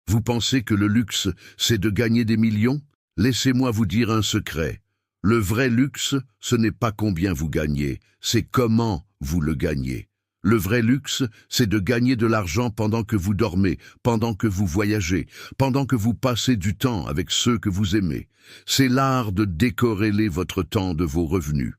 Vous pensez que le luxe, c'est de gagner des millions? Laissez-moi vous dire un secret. Le vrai luxe, ce n'est pas combien vous gagnez, c'est comment vous le gagnez. Le vrai luxe, c'est de gagner de l'argent pendant que vous dormez, pendant que vous voyagez, pendant que vous passez du temps avec ceux que vous aimez. C'est l'art de décorréler votre temps de vos revenus.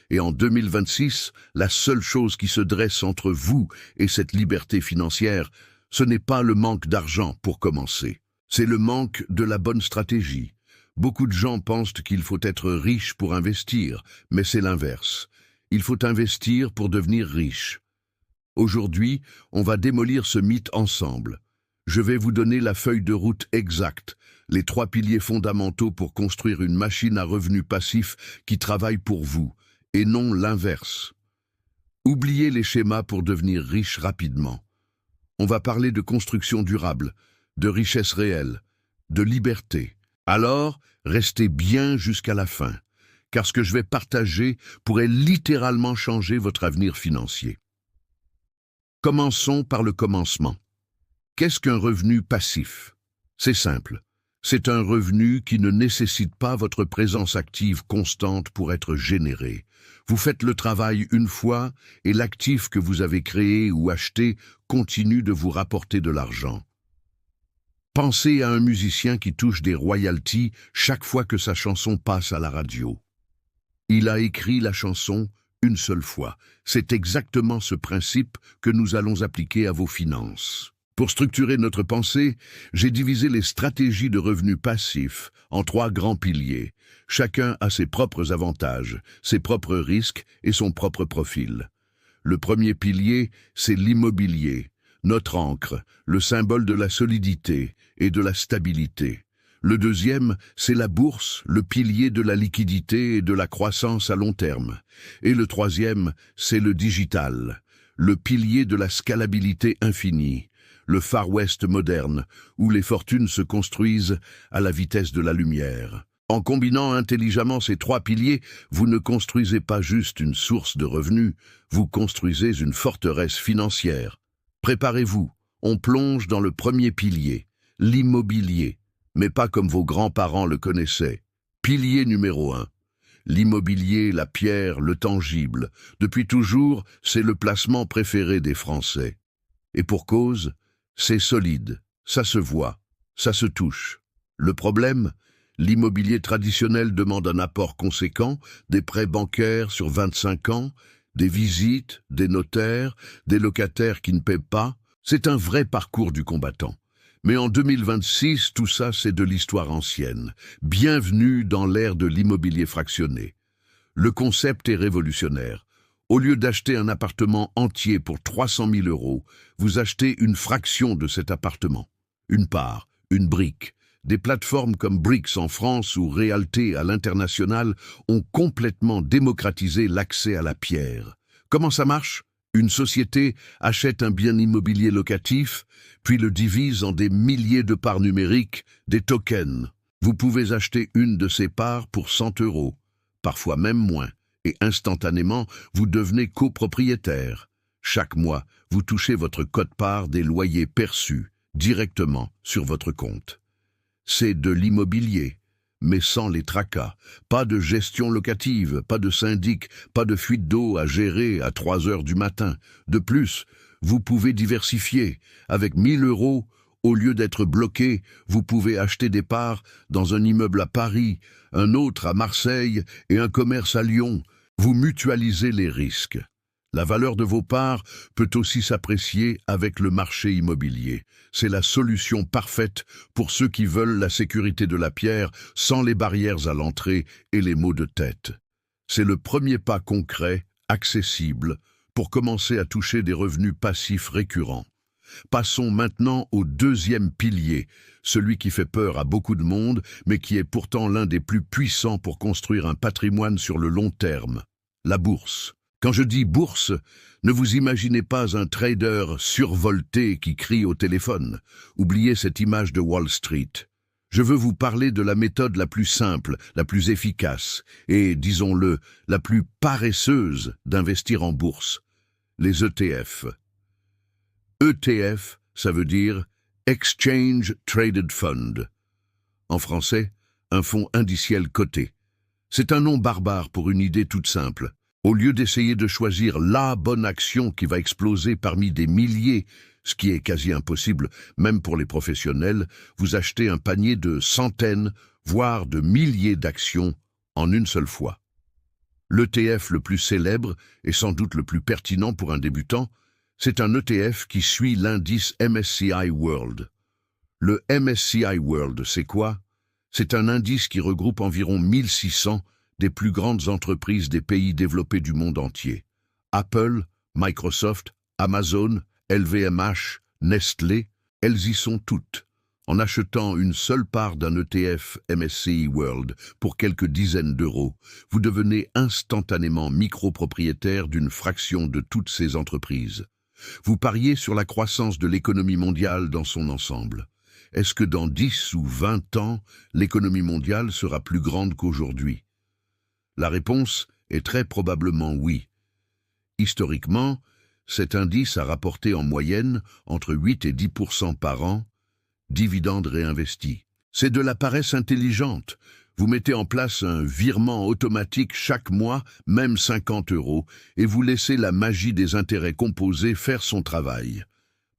Et en 2026, la seule chose qui se dresse entre vous et cette liberté financière, ce n'est pas le manque d'argent pour commencer. C'est le manque de la bonne stratégie. Beaucoup de gens pensent qu'il faut être riche pour investir, mais c'est l'inverse. Il faut investir pour devenir riche. Aujourd'hui, on va démolir ce mythe ensemble. Je vais vous donner la feuille de route exacte, les 3 piliers fondamentaux pour construire une machine à revenus passifs qui travaille pour vous, et non l'inverse. Oubliez les schémas pour devenir riche rapidement. On va parler de construction durable, de richesse réelle, de liberté. Alors, restez bien jusqu'à la fin, car ce que je vais partager pourrait littéralement changer votre avenir financier. Commençons par le commencement. Qu'est-ce qu'un revenu passif? C'est simple. C'est un revenu qui ne nécessite pas votre présence active constante pour être généré. Vous faites le travail une fois et l'actif que vous avez créé ou acheté continue de vous rapporter de l'argent. Pensez à un musicien qui touche des royalties chaque fois que sa chanson passe à la radio. Il a écrit la chanson une seule fois. C'est exactement ce principe que nous allons appliquer à vos finances. Pour structurer notre pensée, j'ai divisé les stratégies de revenus passifs en 3 grands piliers. Chacun a ses propres avantages, ses propres risques et son propre profil. Le premier pilier, c'est l'immobilier, notre ancre, le symbole de la solidité et de la stabilité. Le deuxième, c'est la bourse, le pilier de la liquidité et de la croissance à long terme. Et le troisième, c'est le digital, le pilier de la scalabilité infinie, le Far West moderne, où les fortunes se construisent à la vitesse de la lumière. En combinant intelligemment ces 3 piliers, vous ne construisez pas juste une source de revenus, vous construisez une forteresse financière. Préparez-vous, on plonge dans le premier pilier, l'immobilier, mais pas comme vos grands-parents le connaissaient. Pilier numéro 1. L'immobilier, la pierre, le tangible. Depuis toujours, c'est le placement préféré des Français. Et pour cause, c'est solide, ça se voit, ça se touche. Le problème, l'immobilier traditionnel demande un apport conséquent, des prêts bancaires sur 25 ans, des visites, des notaires, des locataires qui ne paient pas. C'est un vrai parcours du combattant. Mais en 2026, tout ça, c'est de l'histoire ancienne. Bienvenue dans l'ère de l'immobilier fractionné. Le concept est révolutionnaire. Au lieu d'acheter un appartement entier pour 300 000 €, vous achetez une fraction de cet appartement. Une part, une brique. Des plateformes comme Brix en France ou Realté à l'international ont complètement démocratisé l'accès à la pierre. Comment ça marche? Une société achète un bien immobilier locatif, puis le divise en des milliers de parts numériques, des tokens. Vous pouvez acheter une de ces parts pour 100 €, parfois même moins, et instantanément, vous devenez copropriétaire. Chaque mois, vous touchez votre quote-part des loyers perçus directement sur votre compte. C'est de l'immobilier, mais sans les tracas. Pas de gestion locative, pas de syndic, pas de fuite d'eau à gérer à 3 heures du matin. De plus, vous pouvez diversifier. Avec 1 000 €, au lieu d'être bloqué, vous pouvez acheter des parts dans un immeuble à Paris, un autre à Marseille et un commerce à Lyon. Vous mutualisez les risques. La valeur de vos parts peut aussi s'apprécier avec le marché immobilier. C'est la solution parfaite pour ceux qui veulent la sécurité de la pierre sans les barrières à l'entrée et les maux de tête. C'est le premier pas concret, accessible, pour commencer à toucher des revenus passifs récurrents. Passons maintenant au deuxième pilier, celui qui fait peur à beaucoup de monde, mais qui est pourtant l'un des plus puissants pour construire un patrimoine sur le long terme, la bourse. Quand je dis bourse, ne vous imaginez pas un trader survolté qui crie au téléphone. Oubliez cette image de Wall Street. Je veux vous parler de la méthode la plus simple, la plus efficace et, disons-le, la plus paresseuse d'investir en bourse, les ETF. ETF, ça veut dire Exchange Traded Fund. En français, un fonds indiciel coté. C'est un nom barbare pour une idée toute simple. Au lieu d'essayer de choisir la bonne action qui va exploser parmi des milliers, ce qui est quasi impossible, même pour les professionnels, vous achetez un panier de centaines, voire de milliers d'actions en une seule fois. L'ETF le plus célèbre et sans doute le plus pertinent pour un débutant, c'est un ETF qui suit l'indice MSCI World. Le MSCI World, c'est quoi? C'est un indice qui regroupe environ 1600 des plus grandes entreprises des pays développés du monde entier. Apple, Microsoft, Amazon, LVMH, Nestlé, elles y sont toutes. En achetant une seule part d'un ETF MSCI World pour quelques dizaines d'euros, vous devenez instantanément micropropriétaire d'une fraction de toutes ces entreprises. Vous pariez sur la croissance de l'économie mondiale dans son ensemble. Est-ce que dans 10 ou 20 ans, l'économie mondiale sera plus grande qu'aujourd'hui? La réponse est très probablement oui. Historiquement, cet indice a rapporté en moyenne entre 8 et 10% par an, dividendes réinvestis. C'est de la paresse intelligente. Vous mettez en place un virement automatique chaque mois, même 50 euros, et vous laissez la magie des intérêts composés faire son travail.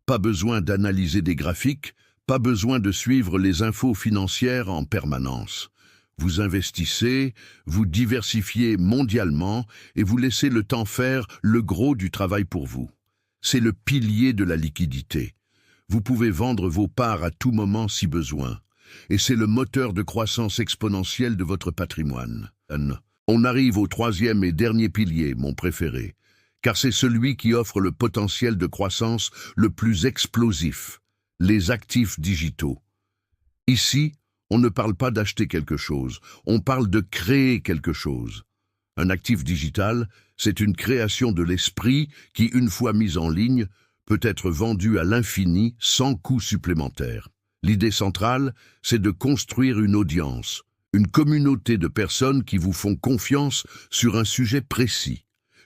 Pas besoin d'analyser des graphiques, pas besoin de suivre les infos financières en permanence. Vous investissez, vous diversifiez mondialement et vous laissez le temps faire le gros du travail pour vous. C'est le pilier de la liquidité. Vous pouvez vendre vos parts à tout moment si besoin. Et c'est le moteur de croissance exponentielle de votre patrimoine. On arrive au troisième et dernier pilier, mon préféré, car c'est celui qui offre le potentiel de croissance le plus explosif, les actifs digitaux. Ici, on ne parle pas d'acheter quelque chose, on parle de créer quelque chose. Un actif digital, c'est une création de l'esprit qui, une fois mise en ligne, peut être vendue à l'infini sans coût supplémentaire. L'idée centrale, c'est de construire une audience, une communauté de personnes qui vous font confiance sur un sujet précis.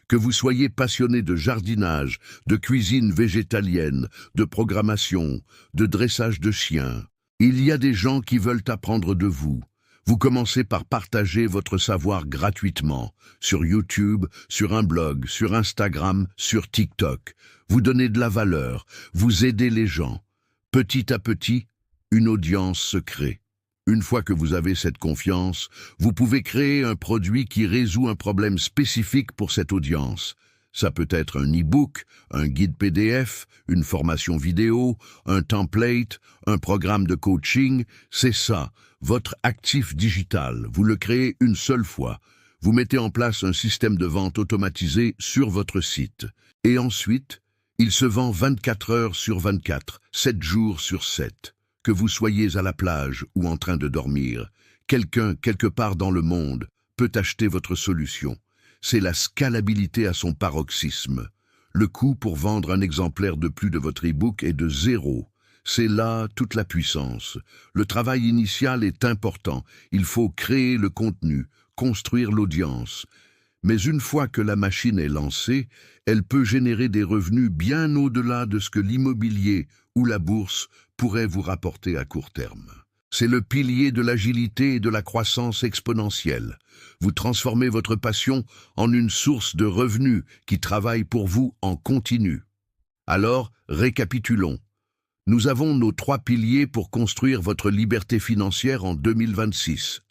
Que vous soyez passionné de jardinage, de cuisine végétalienne, de programmation, de dressage de chiens, il y a des gens qui veulent apprendre de vous. Vous commencez par partager votre savoir gratuitement, sur YouTube, sur un blog, sur Instagram, sur TikTok. Vous donnez de la valeur, vous aidez les gens. Petit à petit, une audience se crée. Une fois que vous avez cette confiance, vous pouvez créer un produit qui résout un problème spécifique pour cette audience. Ça peut être un e-book, un guide PDF, une formation vidéo, un template, un programme de coaching. C'est ça, votre actif digital. Vous le créez une seule fois. Vous mettez en place un système de vente automatisé sur votre site. Et ensuite, il se vend 24 heures sur 24, 7 jours sur 7. Que vous soyez à la plage ou en train de dormir, quelqu'un, quelque part dans le monde, peut acheter votre solution. C'est la scalabilité à son paroxysme. Le coût pour vendre un exemplaire de plus de votre e-book est de 0. C'est là toute la puissance. Le travail initial est important. Il faut créer le contenu, construire l'audience. Mais une fois que la machine est lancée, elle peut générer des revenus bien au-delà de ce que l'immobilier ou la bourse pourrait vous rapporter à court terme. C'est le pilier de l'agilité et de la croissance exponentielle. Vous transformez votre passion en une source de revenus qui travaille pour vous en continu. Alors, récapitulons. Nous avons nos 3 piliers pour construire votre liberté financière en 2026.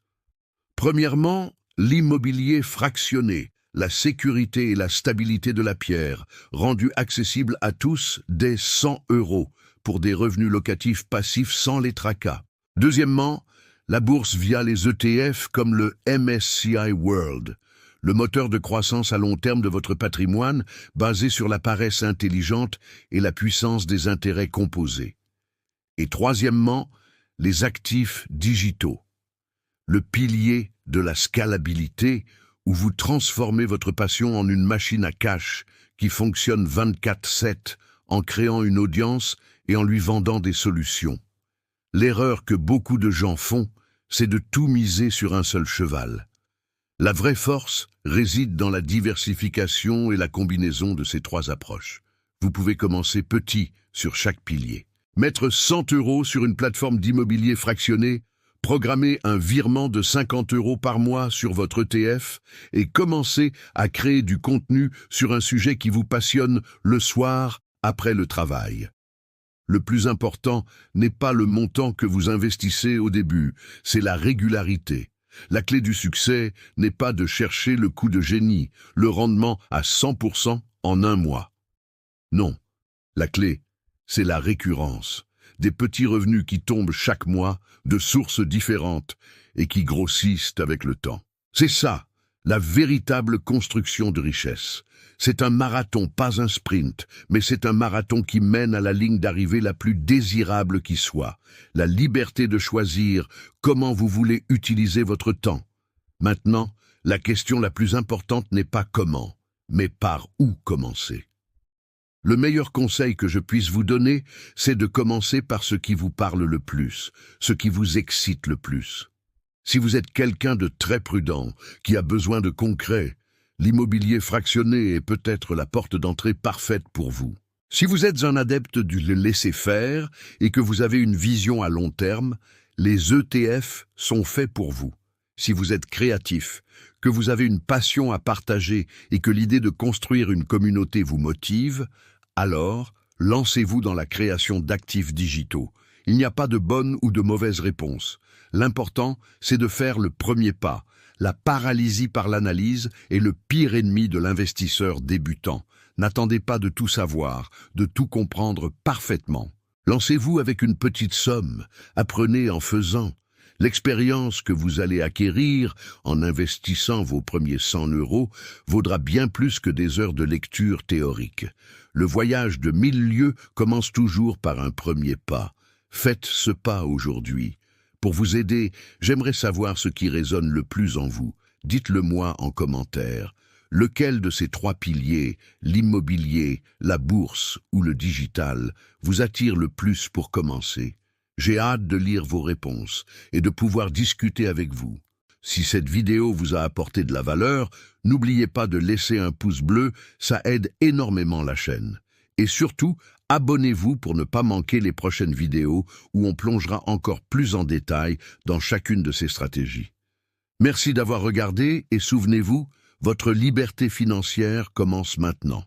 Premièrement, l'immobilier fractionné, la sécurité et la stabilité de la pierre, rendu accessible à tous dès 100 € pour des revenus locatifs passifs sans les tracas. Deuxièmement, la bourse via les ETF comme le MSCI World, le moteur de croissance à long terme de votre patrimoine basé sur la paresse intelligente et la puissance des intérêts composés. Et troisièmement, les actifs digitaux, le pilier de la scalabilité où vous transformez votre passion en une machine à cash qui fonctionne 24/7 en créant une audience et en lui vendant des solutions. L'erreur que beaucoup de gens font, c'est de tout miser sur un seul cheval. La vraie force réside dans la diversification et la combinaison de ces 3 approches. Vous pouvez commencer petit sur chaque pilier. Mettre 100 € sur une plateforme d'immobilier fractionné, programmer un virement de 50 € par mois sur votre ETF et commencer à créer du contenu sur un sujet qui vous passionne le soir après le travail. Le plus important n'est pas le montant que vous investissez au début, c'est la régularité. La clé du succès n'est pas de chercher le coup de génie, le rendement à 100% en un mois. Non, la clé, c'est la récurrence. Des petits revenus qui tombent chaque mois, de sources différentes, et qui grossissent avec le temps. C'est ça, la véritable construction de richesse. C'est un marathon, pas un sprint, mais c'est un marathon qui mène à la ligne d'arrivée la plus désirable qui soit. La liberté de choisir comment vous voulez utiliser votre temps. Maintenant, la question la plus importante n'est pas comment, mais par où commencer. Le meilleur conseil que je puisse vous donner, c'est de commencer par ce qui vous parle le plus, ce qui vous excite le plus. Si vous êtes quelqu'un de très prudent, qui a besoin de concret, l'immobilier fractionné est peut-être la porte d'entrée parfaite pour vous. Si vous êtes un adepte du laisser-faire et que vous avez une vision à long terme, les ETF sont faits pour vous. Si vous êtes créatif, que vous avez une passion à partager et que l'idée de construire une communauté vous motive, alors lancez-vous dans la création d'actifs digitaux. Il n'y a pas de bonne ou de mauvaise réponse. L'important, c'est de faire le premier pas. La paralysie par l'analyse est le pire ennemi de l'investisseur débutant. N'attendez pas de tout savoir, de tout comprendre parfaitement. Lancez-vous avec une petite somme, apprenez en faisant. L'expérience que vous allez acquérir en investissant vos premiers 100 € vaudra bien plus que des heures de lecture théorique. Le voyage de 1000 lieues commence toujours par un premier pas. Faites ce pas aujourd'hui. Pour vous aider, j'aimerais savoir ce qui résonne le plus en vous. Dites-le moi en commentaire. Lequel de ces trois piliers, l'immobilier, la bourse ou le digital, vous attire le plus pour commencer? J'ai hâte de lire vos réponses et de pouvoir discuter avec vous. Si cette vidéo vous a apporté de la valeur, n'oubliez pas de laisser un pouce bleu, ça aide énormément la chaîne. Et surtout, abonnez-vous pour ne pas manquer les prochaines vidéos où on plongera encore plus en détail dans chacune de ces stratégies. Merci d'avoir regardé et souvenez-vous, votre liberté financière commence maintenant.